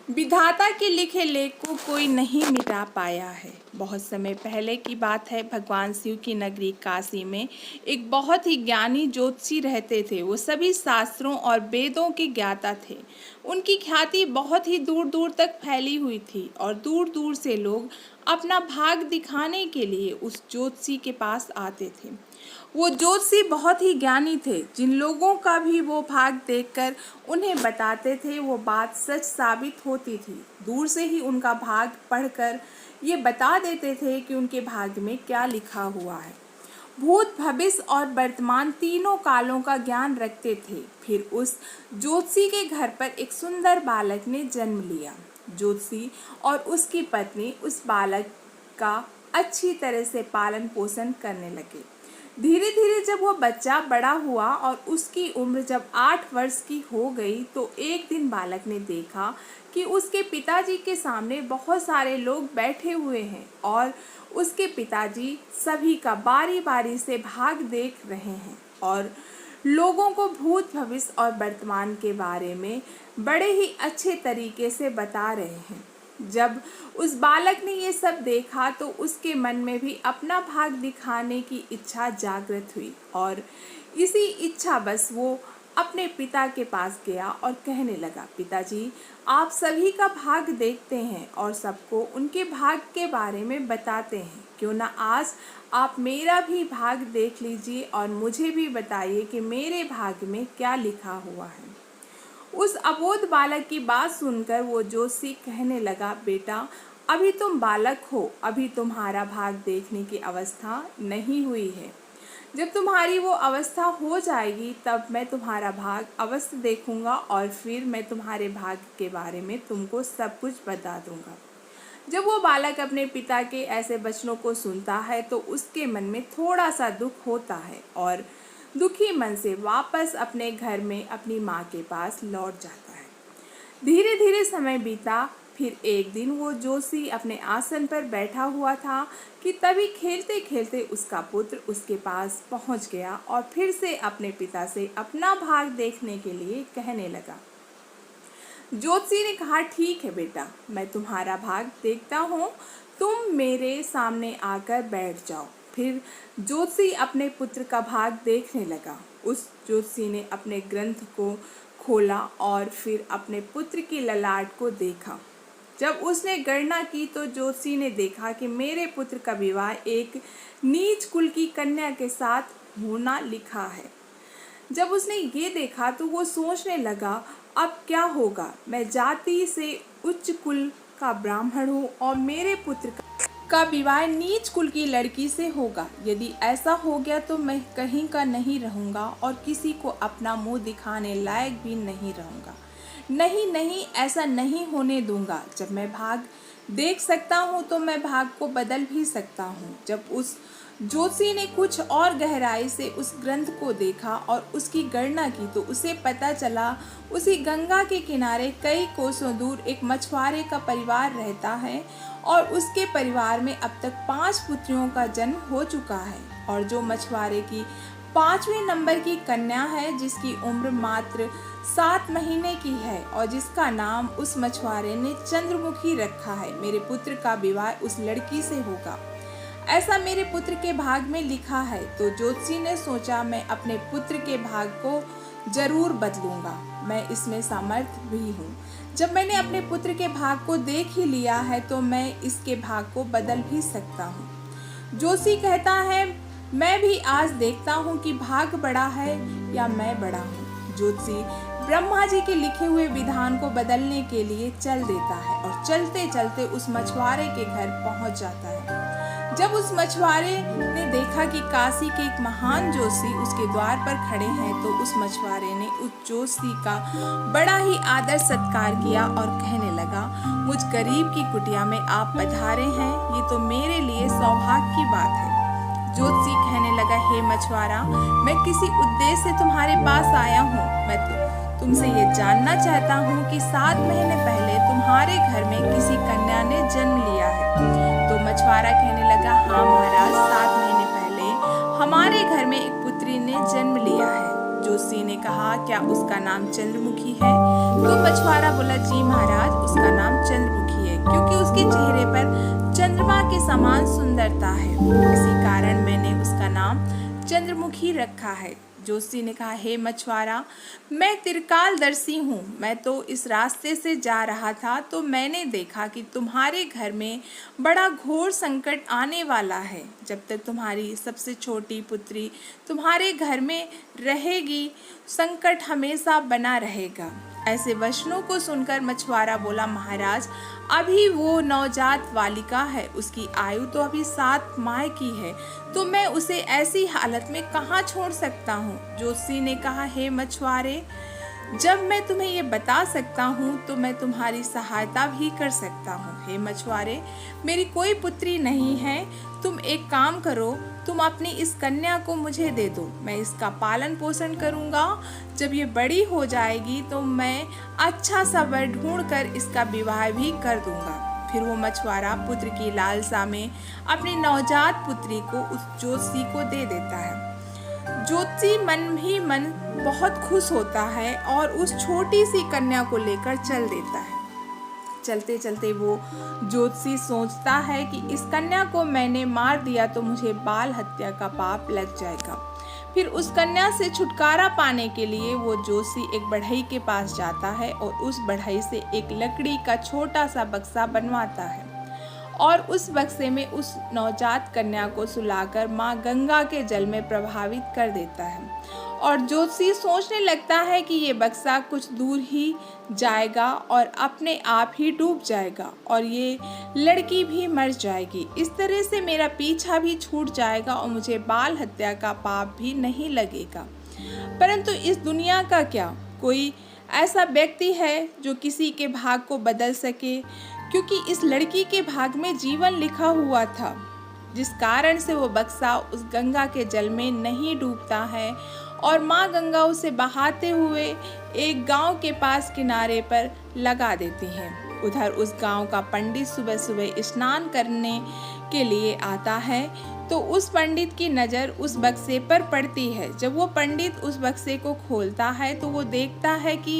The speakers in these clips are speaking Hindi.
विधाता के लिखे लेख को कोई नहीं मिटा पाया है। बहुत समय पहले की बात है। भगवान शिव की नगरी काशी में एक बहुत ही ज्ञानी ज्योतिषी रहते थे। वो सभी शास्त्रों और वेदों के ज्ञाता थे। उनकी ख्याति बहुत ही दूर दूर तक फैली हुई थी और दूर दूर से लोग अपना भाग दिखाने के लिए उस ज्योतिषी के पास आते थे। वो ज्योतिषी बहुत ही ज्ञानी थे। जिन लोगों का भी वो भाग देखकर उन्हें बताते थे वो बात सच साबित होती थी। दूर से ही उनका भाग पढ़कर ये बता देते थे कि उनके भाग्य में क्या लिखा हुआ है। भूत, भविष्य और वर्तमान तीनों कालों का ज्ञान रखते थे। फिर उस ज्योतिषी के घर पर एक सुंदर बालक ने जन्म लिया। ज्योतिषी और उसकी पत्नी उस बालक का अच्छी तरह से पालन पोषण करने लगे। धीरे धीरे जब वो बच्चा बड़ा हुआ और उसकी उम्र जब 8 वर्ष की हो गई तो एक दिन बालक ने देखा कि उसके पिताजी के सामने बहुत सारे लोग बैठे हुए हैं और उसके पिताजी सभी का बारी बारी से भाग देख रहे हैं और लोगों को भूत, भविष्य और वर्तमान के बारे में बड़े ही अच्छे तरीके से बता रहे हैं। जब उस बालक ने ये सब देखा तो उसके मन में भी अपना भाग दिखाने की इच्छा जागृत हुई और इसी इच्छा बस वो अपने पिता के पास गया और कहने लगा, पिताजी, आप सभी का भाग देखते हैं और सबको उनके भाग के बारे में बताते हैं। क्यों ना आज आप मेरा भी भाग देख लीजिए और मुझे भी बताइए कि मेरे भाग में क्या लिखा हुआ है। उस अबोध बालक की बात सुनकर वो ज्योतिषी कहने लगा, बेटा, अभी तुम बालक हो, अभी तुम्हारा भाग देखने की अवस्था नहीं हुई है। जब तुम्हारी वो अवस्था हो जाएगी तब मैं तुम्हारा भाग अवश्य देखूंगा और फिर मैं तुम्हारे भाग के बारे में तुमको सब कुछ बता दूंगा। जब वो बालक अपने पिता के ऐसे वचनों को सुनता है तो उसके मन में थोड़ा सा दुख होता है और दुखी मन से वापस अपने घर में अपनी माँ के पास लौट जाता है। धीरे धीरे समय बीता। फिर एक दिन वो ज्योतिषी अपने आसन पर बैठा हुआ था कि तभी खेलते खेलते उसका पुत्र उसके पास पहुंच गया और फिर से अपने पिता से अपना भाग देखने के लिए कहने लगा। ज्योतिषी ने कहा, ठीक है बेटा, मैं तुम्हारा भाग देखता हूँ, तुम मेरे सामने आकर बैठ जाओ। फिर ज्योतिषी अपने पुत्र का भाग देखने लगा। उस ज्योतिषी ने अपने ग्रंथ को खोला और फिर अपने पुत्र की ललाट को देखा। जब उसने गणना की तो ज्योतिषी ने देखा कि मेरे पुत्र का विवाह एक नीच कुल की कन्या के साथ होना लिखा है। जब उसने ये देखा तो वो सोचने लगा, अब क्या होगा, मैं जाति से उच्च कुल का ब्राह्मण हूँ और मेरे पुत्र का विवाह नीच कुल की लड़की से होगा। यदि ऐसा हो गया तो मैं कहीं का नहीं रहूँगा और किसी को अपना मुंह दिखाने लायक भी नहीं रहूँगा। नहीं नहीं, ऐसा नहीं होने दूंगा। जब मैं भाग देख सकता हूँ तो मैं भाग को बदल भी सकता हूँ। जब उस ज्योतिषी ने कुछ और गहराई से उस ग्रंथ को देखा और उसकी गणना की तो उसे पता चला उसी गंगा के किनारे कई कोसों दूर एक मछुआरे का परिवार रहता है और उसके परिवार में अब तक 5 पुत्रियों का जन्म हो चुका है और जो मछुआरे की 5वें नंबर की कन्या है जिसकी उम्र मात्र 7 महीने की है और जिसका नाम उस मछुआरे ने चंद्रमुखी रखा है। मेरे पुत्र का विवाह उस लड़की से होगा, ऐसा मेरे पुत्र के भाग में लिखा है। तो ज्योतिषी ने सोचा, मैं अपने पुत्र के भाग को जरूर बदलूंगा, मैं इसमें सामर्थ्य भी हूँ। जब मैंने अपने पुत्र के भाग को देख ही लिया है तो मैं इसके भाग को बदल भी सकता हूँ। ज्योतिषी कहता है, मैं भी आज देखता हूँ कि भाग बड़ा है या मैं बड़ा हूँ। ज्योतिषी ब्रह्मा जी के लिखे हुए विधान को बदलने के लिए चल देता है और चलते चलते उस मछुआरे के घर पहुँच जाता है। जब उस मछुआरे ने देखा कि काशी के एक महान ज्योतिषी उसके द्वार पर खड़े हैं तो उस मछुआरे ने उस ज्योतिषी का बड़ा ही आदर सत्कार किया और कहने लगा, मुझ गरीब की कुटिया में आप पधारे हैं, ये तो मेरे लिए सौभाग्य की बात है। ज्योतिषी कहने लगा, हे मछुआरा, मैं किसी उद्देश्य से तुम्हारे पास आया हूँ। मैं तुमसे ये जानना चाहता हूँ कि 7 महीने पहले तुम्हारे घर में किसी कन्या ने जन्म लिया है। तो मछुआरा कहने लगा, हाँ महाराज, 7 महीने पहले हमारे घर में एक पुत्री ने जन्म लिया है। ज्योतिषी ने कहा, क्या उसका नाम चंद्रमुखी है? तो मछुआरा बोला, जी महाराज, उसका नाम समान सुंदरता है, इसी कारण मैंने उसका नाम चंद्रमुखी रखा है। जोशी ने कहा, हे मछुआरा, मैं त्रिकालदर्शी हूँ। मैं तो इस रास्ते से जा रहा था तो मैंने देखा कि तुम्हारे घर में बड़ा घोर संकट आने वाला है। जब तक तुम्हारी सबसे छोटी पुत्री तुम्हारे घर में रहेगी, संकट हमेशा बना रहेगा। ऐसे वचनों को सुनकर मछुआरा बोला, महाराज, अभी वो नवजात बालिका है, उसकी आयु तो अभी 7 माह की है, तो मैं उसे ऐसी हालत में कहाँ छोड़ सकता हूँ। जोशी ने कहा, हे मछुआरे, जब मैं तुम्हें ये बता सकता हूँ तो मैं तुम्हारी सहायता भी कर सकता हूँ। हे मछुआरे, मेरी कोई पुत्री नहीं है, तुम एक काम करो, तुम अपनी इस कन्या को मुझे दे दो, मैं इसका पालन पोषण करूँगा। जब ये बड़ी हो जाएगी तो मैं अच्छा सा वर ढूंढ कर इसका विवाह भी कर दूँगा। फिर वो मछुआरा पुत्र की लालसा में अपनी नवजात पुत्री को उस जोशी को दे देता है। जोशी मन ही मन बहुत खुश होता है और उस छोटी सी कन्या को लेकर चल देता है। चलते चलते वो जोशी सोचता है कि इस कन्या को मैंने मार दिया तो मुझे बाल हत्या का पाप लग जाएगा। फिर उस कन्या से छुटकारा पाने के लिए वो जोशी एक बढ़ई के पास जाता है और उस बढ़ई से एक लकड़ी का छोटा सा बक्सा बनवाता है और उस बक्से में उस नवजात कन्या को सुलाकर माँ गंगा के जल में प्रभावित कर देता है। और जोशी सोचने लगता है कि ये बक्सा कुछ दूर ही जाएगा और अपने आप ही डूब जाएगा और ये लड़की भी मर जाएगी। इस तरह से मेरा पीछा भी छूट जाएगा और मुझे बाल हत्या का पाप भी नहीं लगेगा। परंतु इस दुनिया का क्या कोई ऐसा व्यक्ति है जो किसी के भाग को बदल सके? क्योंकि इस लड़की के भाग में जीवन लिखा हुआ था, जिस कारण से वो बक्सा उस गंगा के जल में नहीं डूबता है और माँ गंगा उसे बहाते हुए एक गांव के पास किनारे पर लगा देती हैं। उधर उस गांव का पंडित सुबह सुबह स्नान करने के लिए आता है तो उस पंडित की नज़र उस बक्से पर पड़ती है। जब वो पंडित उस बक्से को खोलता है तो वो देखता है कि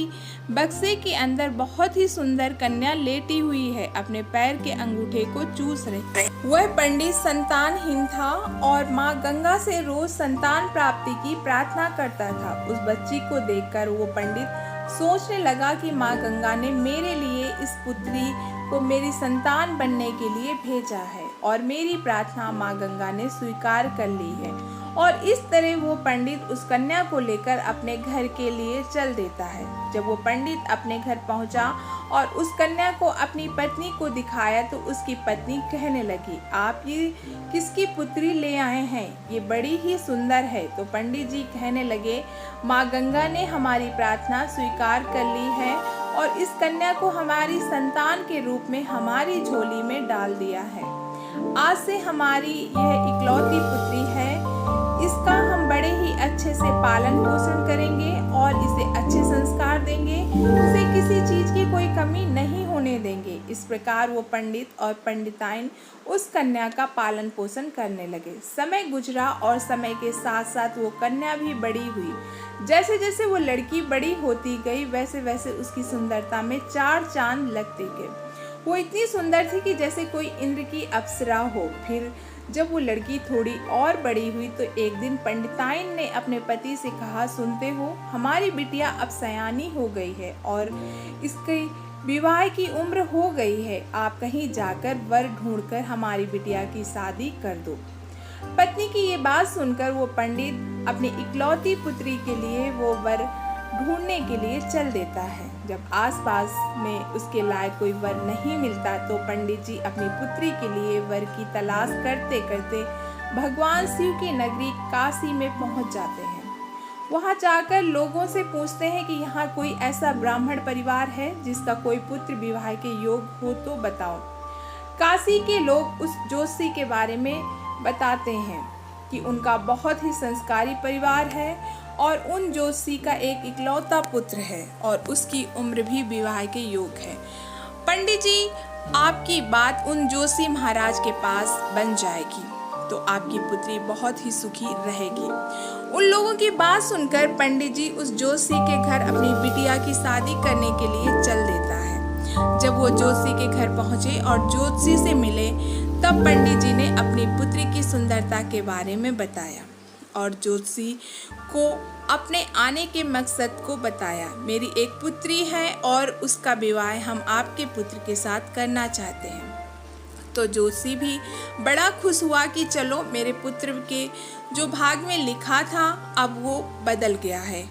बक्से के अंदर बहुत ही सुंदर कन्या लेटी हुई है, अपने पैर के अंगूठे को चूस रही है। वह पंडित संतानहीन था और माँ गंगा से रोज संतान प्राप्ति की प्रार्थना करता था। उस बच्ची को देखकर वो पंडित सोचने लगा कि माँ गंगा ने मेरे लिए इस पुत्री को मेरी संतान बनने के लिए भेजा है और मेरी प्रार्थना माँ गंगा ने स्वीकार कर ली है। और इस तरह वो पंडित उस कन्या को लेकर अपने घर के लिए चल देता है। जब वो पंडित अपने घर पहुंचा और उस कन्या को अपनी पत्नी को दिखाया तो उसकी पत्नी कहने लगी, आप ये किसकी पुत्री ले आए हैं? ये बड़ी ही सुंदर है। तो पंडित जी कहने लगे, माँ गंगा ने हमारी प्रार्थना स्वीकार कर ली है और इस कन्या को हमारी संतान के रूप में हमारी झोली में डाल दिया है। आज से हमारी यह इकलौती पुत्री है, इसका हम बड़े ही अच्छे से पालन पोषण करेंगे और इसे अच्छे संस्कार देंगे, इसे किसी चीज की कोई कमी नहीं होने देंगे। इस प्रकार वो पंडित और पंडिताइन उस कन्या का पालन पोषण करने लगे। समय गुजरा और समय के साथ साथ वो कन्या भी बड़ी हुई। जैसे जैसे वो लड़की बड़ी होती गई वैसे वैसे उसकी सुंदरता में 4 चांद लगते गए। वो इतनी सुंदर थी कि जैसे कोई इंद्र की अप्सरा हो। फिर जब वो लड़की थोड़ी और बड़ी हुई तो एक दिन पंडिताइन ने अपने पति से कहा, सुनते हो, हमारी बिटिया अब सयानी हो गई है और इसकी विवाह की उम्र हो गई है। आप कहीं जाकर वर ढूंढकर हमारी बिटिया की शादी कर दो। पत्नी की ये बात सुनकर वो पंडित अपनी इकलौती पुत्री के लिए वो वर ढूंढने के लिए चल देता है। जब आसपास में उसके लायक कोई वर नहीं मिलता तो पंडित जी अपनी पुत्री के लिए वर की तलाश करते करते भगवान शिव की नगरी काशी में पहुंच जाते हैं। वहां जाकर लोगों से पूछते हैं कि यहाँ कोई ऐसा ब्राह्मण परिवार है जिसका कोई पुत्र विवाह के योग हो तो बताओ। काशी के लोग उस जोशी के बारे में बताते हैं कि उनका बहुत ही संस्कारी परिवार है और उन जोशी का एक इकलौता पुत्र है और उसकी उम्र भी विवाह के योग है। पंडित जी, आपकी बात उन जोशी महाराज के पास बन जाएगी तो आपकी पुत्री बहुत ही सुखी रहेगी। उन लोगों की बात सुनकर पंडित जी उस जोशी के घर अपनी बिटिया की शादी करने के लिए चल देता है। जब वो जोशी के घर पहुंचे और जोशी से मिले तब पंडित जी ने अपनी पुत्री की सुंदरता के बारे में बताया और ज्योतिषी को अपने आने के मकसद को बताया। मेरी एक पुत्री है और उसका विवाह हम आपके पुत्र के साथ करना चाहते हैं। तो ज्योतिषी भी बड़ा खुश हुआ कि चलो, मेरे पुत्र के जो भाग में लिखा था अब वो बदल गया है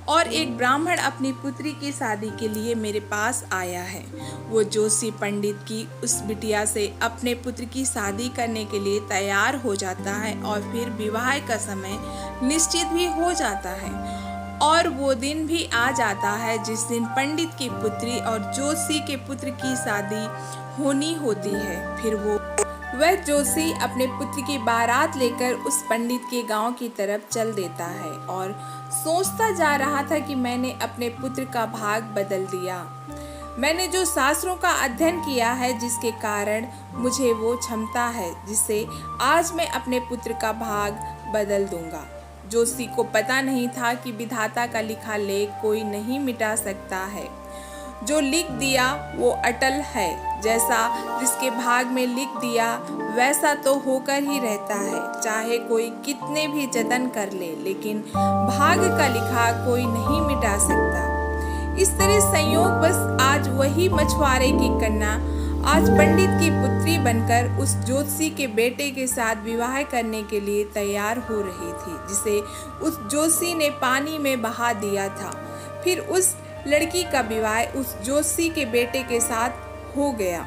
और एक ब्राह्मण अपनी पुत्री की शादी के लिए मेरे पास आया है। वो ज्योतिषी पंडित की उस बिटिया से अपने पुत्र की शादी करने के लिए तैयार हो जाता है और फिर विवाह का समय निश्चित भी हो जाता है और वो दिन भी आ जाता है जिस दिन पंडित की पुत्री और ज्योतिषी के पुत्र की शादी होनी होती है। फिर वह ज्योतिषी अपने पुत्र की बारात लेकर उस पंडित के गांव की तरफ चल देता है और सोचता जा रहा था कि मैंने अपने पुत्र का भाग बदल दिया। मैंने जो शास्त्रों का अध्ययन किया है जिसके कारण मुझे वो क्षमता है जिससे आज मैं अपने पुत्र का भाग बदल दूंगा। ज्योतिषी को पता नहीं था कि विधाता का लिखा लेख कोई नहीं मिटा सकता है। जो लिख दिया वो अटल है, जैसा जिसके भाग में लिख दिया वैसा तो होकर ही रहता है, चाहे कोई कितने भी जतन कर ले, लेकिन भाग का लिखा कोई नहीं मिटा सकता। इस तरह संयोग बस आज वही मछुआरे की कन्या आज पंडित की पुत्री बनकर उस ज्योतिषी के बेटे के साथ विवाह करने के लिए तैयार हो रही थी, जिसे उस ज्योतिषी ने पानी में बहा दिया था। फिर उस लड़की का विवाह उस ज्योतिषी के बेटे के साथ हो गया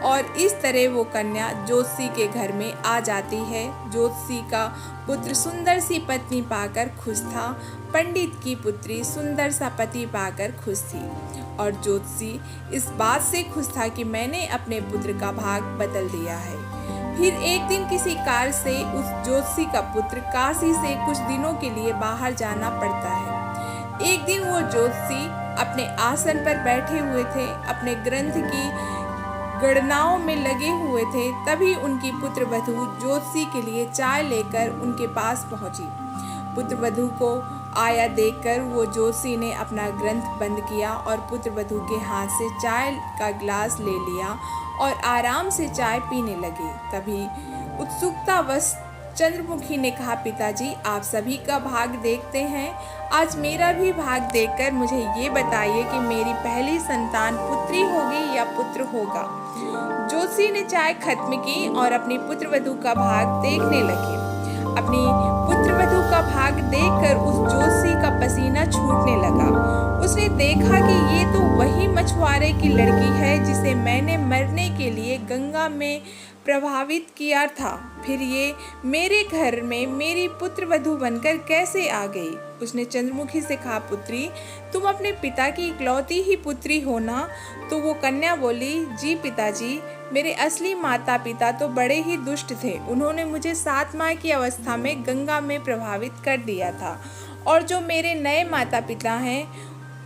और इस तरह वो कन्या ज्योतिषी के घर में आ जाती है। ज्योतिषी का पुत्र सुंदर सी पत्नी पाकर खुश था, पंडित की पुत्री सुंदर सा पति पाकर खुश थी और ज्योतिषी इस बात से खुश था कि मैंने अपने पुत्र का भाग बदल दिया है। फिर एक दिन किसी कार्य से उस ज्योतिषी का पुत्र काशी से कुछ दिनों के लिए बाहर जाना पड़ता है। एक दिन वो ज्योतिषी अपने आसन पर बैठे हुए थे, अपने ग्रंथ की गणनाओं में लगे हुए थे। तभी उनकी पुत्र वधू ज्योतिषी के लिए चाय लेकर उनके पास पहुंची। पुत्र वधू को आया देखकर वो ज्योतिषी ने अपना ग्रंथ बंद किया और पुत्र वधू के हाथ से चाय का गिलास ले लिया और आराम से चाय पीने लगे। तभी उत्सुकतावश चंद्रमुखी ने कहा, पिताजी आप सभी का भाग देखते हैं, आज मेरा भी भाग देखकर मुझे ये बताइए कि मेरी पहली संतान पुत्री होगी या पुत्र होगा। ज्योतिषी ने चाय खत्म की और अपनी पुत्रवधू का भाग देखने लगे। अपनी पुत्रवधू का भाग देखकर उस ज्योतिषी का पसीना छूटने लगा। उसने देखा कि ये तो वही मछुआरे की लड़की है जिसे मैंने मरने के लिए गंगा में प्रभावित किया था। फिर ये मेरे घर में मेरी पुत्रवधू बनकर कैसे आ गई? उसने चंद्रमुखी से कहा, पुत्री तुम अपने पिता की इकलौती ही पुत्री हो ना? तो वो कन्या बोली, जी पिताजी, मेरे असली माता पिता तो बड़े ही दुष्ट थे। उन्होंने मुझे 7 माह की अवस्था में गंगा में प्रभावित कर दिया था और जो मेरे नए माता पिता हैं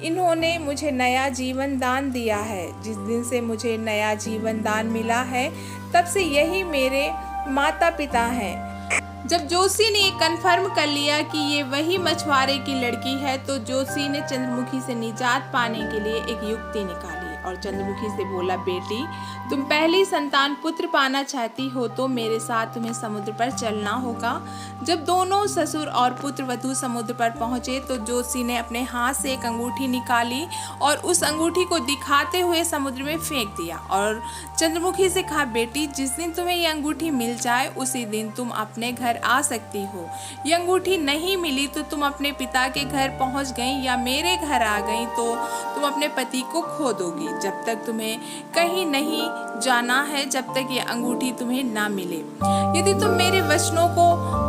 इन्होंने मुझे नया जीवन दान दिया है। जिस दिन से मुझे नया जीवन दान मिला है तब से यही मेरे माता पिता हैं। जब ज्योतिषी ने कन्फर्म कर लिया कि ये वही मछुआरे की लड़की है तो ज्योतिषी ने चंद्रमुखी से निजात पाने के लिए एक युक्ति निकाली और चंद्रमुखी से बोला, बेटी तुम पहली संतान पुत्र पाना चाहती हो तो मेरे साथ तुम्हें समुद्र पर चलना होगा। जब दोनों ससुर और पुत्र वधू समुद्र पर पहुंचे तो ज्योतिषी ने अपने हाथ से एक अंगूठी निकाली और उस अंगूठी को दिखाते हुए समुद्र में फेंक दिया और चंद्रमुखी से कहा, बेटी जिस दिन तुम्हें ये अंगूठी मिल जाए उसी दिन तुम अपने घर आ सकती हो। ये अंगूठी नहीं मिली तो तुम अपने पिता के घर पहुंच गई या मेरे घर आ गई तो तुम अपने पति को खो दोगी। जब तक तुम्हें कहीं नहीं जाना है जब तक ये अंगूठी तुम्हें ना मिले। यदि तुम मेरे वचनों को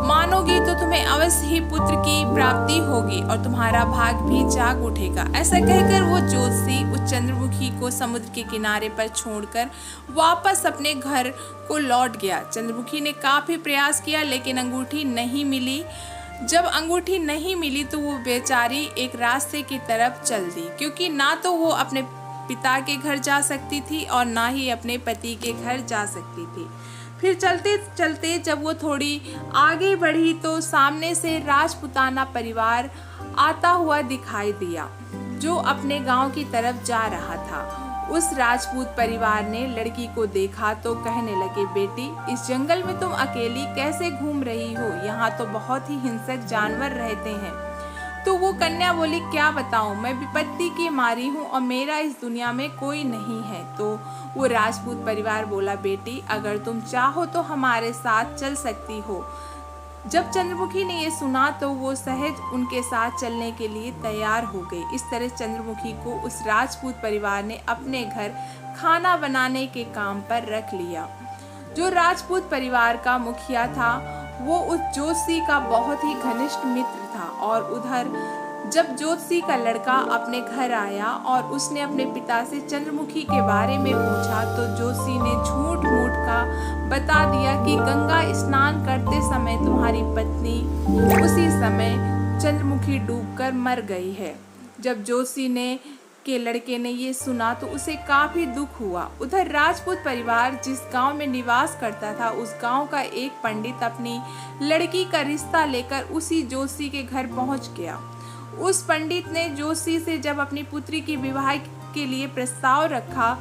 मानोगी तो तुम्हें अवश्य ही पुत्र की प्राप्ति होगी और तुम्हारा भाग भी जाग उठेगा। ऐसा कहकर वो ज्योतिषी उस चंद्रमुखी को समुद्र के किनारे पर छोड़कर वापस अपने घर को लौट गया। चंद्रमुखी ने काफी प्रयास किया लेकिन अंगूठी नहीं मिली। जब अंगूठी नहीं मिली तो वो बेचारी एक रास्ते की तरफ चल दी, क्योंकि ना तो वो अपने पिता के घर जा सकती थी और ना ही अपने पति के घर जा सकती थी। फिर चलते चलते जब वो थोड़ी आगे बढ़ी तो सामने से राजपुताना परिवार आता हुआ दिखाई दिया जो अपने गांव की तरफ जा रहा था। उस राजपूत परिवार ने लड़की को देखा तो कहने लगे, बेटी इस जंगल में तुम अकेली कैसे घूम रही हो? यहाँ तो बहुत ही हिंसक जानवर रहते हैं। तो वो कन्या बोली, क्या बताऊं, मैं विपत्ति की मारी हूँ और मेरा इस दुनिया में कोई नहीं है। तो वो राजपूत परिवार बोला, बेटी अगर तुम चाहो तो हमारे साथ चल सकती हो। जब चंद्रमुखी ने ये सुना तो वो सहज उनके साथ चलने के लिए तैयार हो गई। इस तरह चंद्रमुखी को उस राजपूत परिवार ने अपने घर खाना बनाने के काम पर रख लिया। जो राजपूत परिवार का मुखिया था वो उस ज्योतिषी का बहुत ही घनिष्ठ मित्र था। और उधर जब ज्योतिषी का लड़का अपने घर आया और उसने अपने पिता से चंद्रमुखी के बारे में पूछा तो ज्योतिषी ने झूठ मूठ का बता दिया कि गंगा स्नान करते समय तुम्हारी पत्नी उसी समय चंद्रमुखी डूबकर मर गई है। जब ज्योतिषी के लड़के ने ये सुना तो उसे काफी दुख हुआ। उधर राजपूत परिवार जिस गांव में निवास करता था उस गांव का एक पंडित अपनी लड़की का रिश्ता लेकर उसी ज्योतिषी के घर पहुंच गया। उस पंडित ने ज्योतिषी से जब अपनी पुत्री की विवाह के लिए प्रस्ताव रखा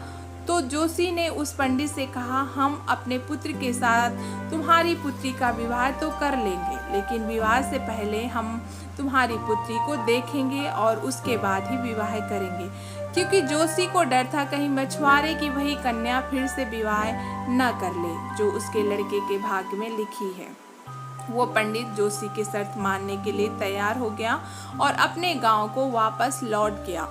तो ज्योतिषी ने उस पंडित से कहा, हम अपने पुत्र के साथ तुम्हारी पुत्री का विवाह तो कर लेंगे, लेकिन विवाह से पहले हम तुम्हारी पुत्री को देखेंगे और उसके बाद ही विवाह करेंगे। क्योंकि ज्योतिषी को डर था कहीं मछुआरे की वही कन्या फिर से विवाह न कर ले जो उसके लड़के के भाग्य में लिखी है। वो पंडित ज्योतिषी की शर्त मानने के लिए तैयार हो गया और अपने गांव को वापस लौट गया।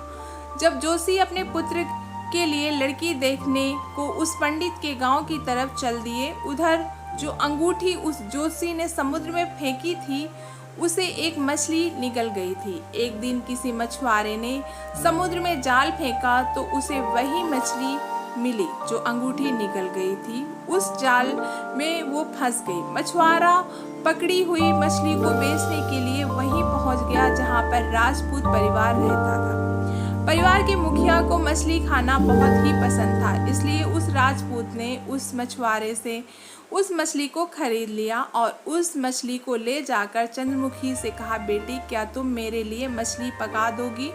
जब ज्योतिषी अपने पुत्र के लिए लड़की देखने को उस पंडित के गांव की तरफ चल दिए, उधर जो अंगूठी उस ज्योतिषी ने समुद्र में फेंकी थी उसे एक मछली निगल गई थी। एक दिन किसी मछुआरे ने समुद्र में जाल फेंका तो उसे वही मछली मिली जो अंगूठी निकल गई थी। उस जाल में वो फंस गई। मछुआरा पकड़ी हुई मछली को बेचने के लिए वहीं पहुंच गया जहां पर राजपूत परिवार रहता था। परिवार के मुखिया को मछली खाना बहुत ही पसंद था, इसलिए उस राजपूत ने उस मछुआरे से उस मछली को खरीद लिया और उस मछली को ले जाकर चंद्रमुखी से कहा, बेटी क्या तुम मेरे लिए मछली पका दोगी?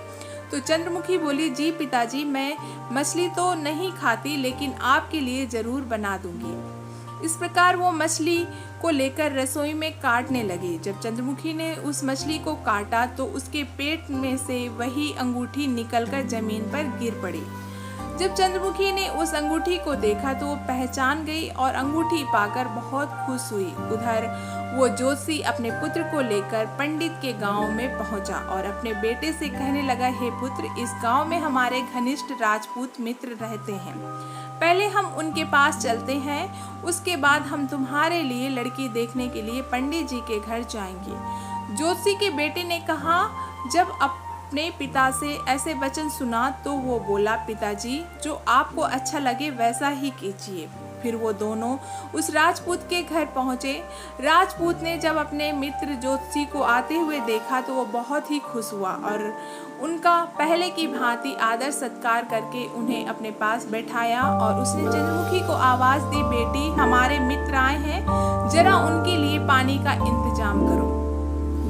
तो चंद्रमुखी बोली, जी पिताजी, मैं मछली तो नहीं खाती लेकिन आपके लिए जरूर बना दूंगी। इस प्रकार वो मछली को लेकर रसोई में काटने लगी। जब चंद्रमुखी ने उस मछली को काटा तो उसके पेट में से वही अंगूठी निकलकर जमीन पर गिर पड़ी। जब चंद्रमुखी ने उस अंगूठी को देखा तो वो पहचान गई और अंगूठी पाकर बहुत खुश हुई। उधर वो ज्योतिषी अपने पुत्र को लेकर पंडित के गांव में पहुंचा और अपने बेटे से कहने लगा, हे पुत्र, इस गांव में हमारे घनिष्ठ राजपूत मित्र रहते हैं, पहले हम उनके पास चलते हैं, उसके बाद हम तुम्हारे लिए लड़की देखने के लिए पंडित जी के घर जाएंगे। ज्योतिषी के बेटे ने कहा, जब अपने पिता से ऐसे वचन सुना तो वो बोला, पिताजी जो आपको अच्छा लगे वैसा ही कीजिए। फिर वो दोनों उस राजपूत के घर पहुंचे। राजपूत ने जब अपने मित्र ज्योतिषी को आते हुए देखा तो वो बहुत ही खुश हुआ और उनका पहले की भांति आदर सत्कार करके उन्हें अपने पास बैठाया और उसने चंद्रमुखी को आवाज दी, बेटी हमारे मित्र आए हैं, जरा उनके लिए पानी का इंतजाम करो।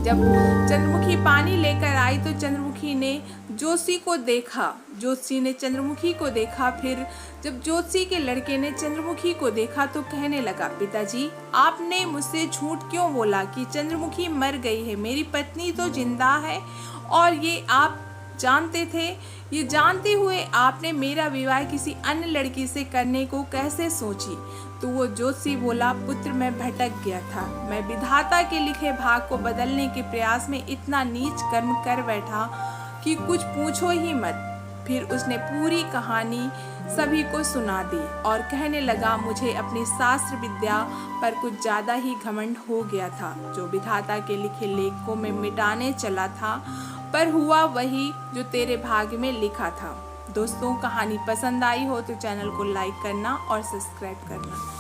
जब चंद्रमुखी पानी लेकर आई तो चंद्रमुखी ने ज्योतिषी को देखा, ज्योतिषी ने चंद्रमुखी को देखा। फिर जब ज्योतिषी के लड़के ने चंद्रमुखी को देखा तो कहने लगा, पिताजी आपने मुझसे झूठ क्यों बोला कि चंद्रमुखी मर गई है? मेरी पत्नी तो जिंदा है और ये आप जानते थे। ये जानते हुए आपने मेरा विवाह किसी अन्य लड़की से करने को कैसे सोची? तो वो ज्योतिषी बोला, पुत्र मैं भटक गया था, मैं विधाता के लिखे भाग को बदलने के प्रयास में इतना नीच कर्म कर बैठा कि कुछ पूछो ही मत। फिर उसने पूरी कहानी सभी को सुना दी और कहने लगा, मुझे अपनी शास्त्र विद्या पर कुछ ज़्यादा ही घमंड हो गया था। जो विधाता के लिखे लेख को मैं मिटाने चला था पर हुआ वही जो तेरे भाग्य में लिखा था। दोस्तों, कहानी पसंद आई हो तो चैनल को लाइक करना और सब्सक्राइब करना।